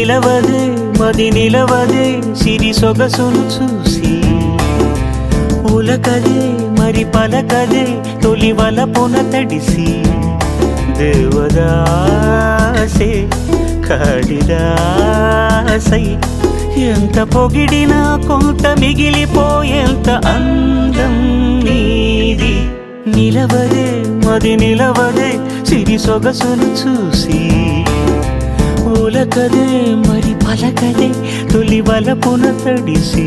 నిలవదే మది నిలవదే సిరి సొగసును చూసి ఉలకదే మరి పలకదే తొలి వలపున తడిసి దేవదాసే కాళిదాసై ఎంత పొగిడినా కొంత మిగిలిపోయేంత అందం నీది నిలవదే మది నిలవదే సిరి సొగసును చూసి ఉలకదే మరి పలకదే తొలి వలపున తడిసి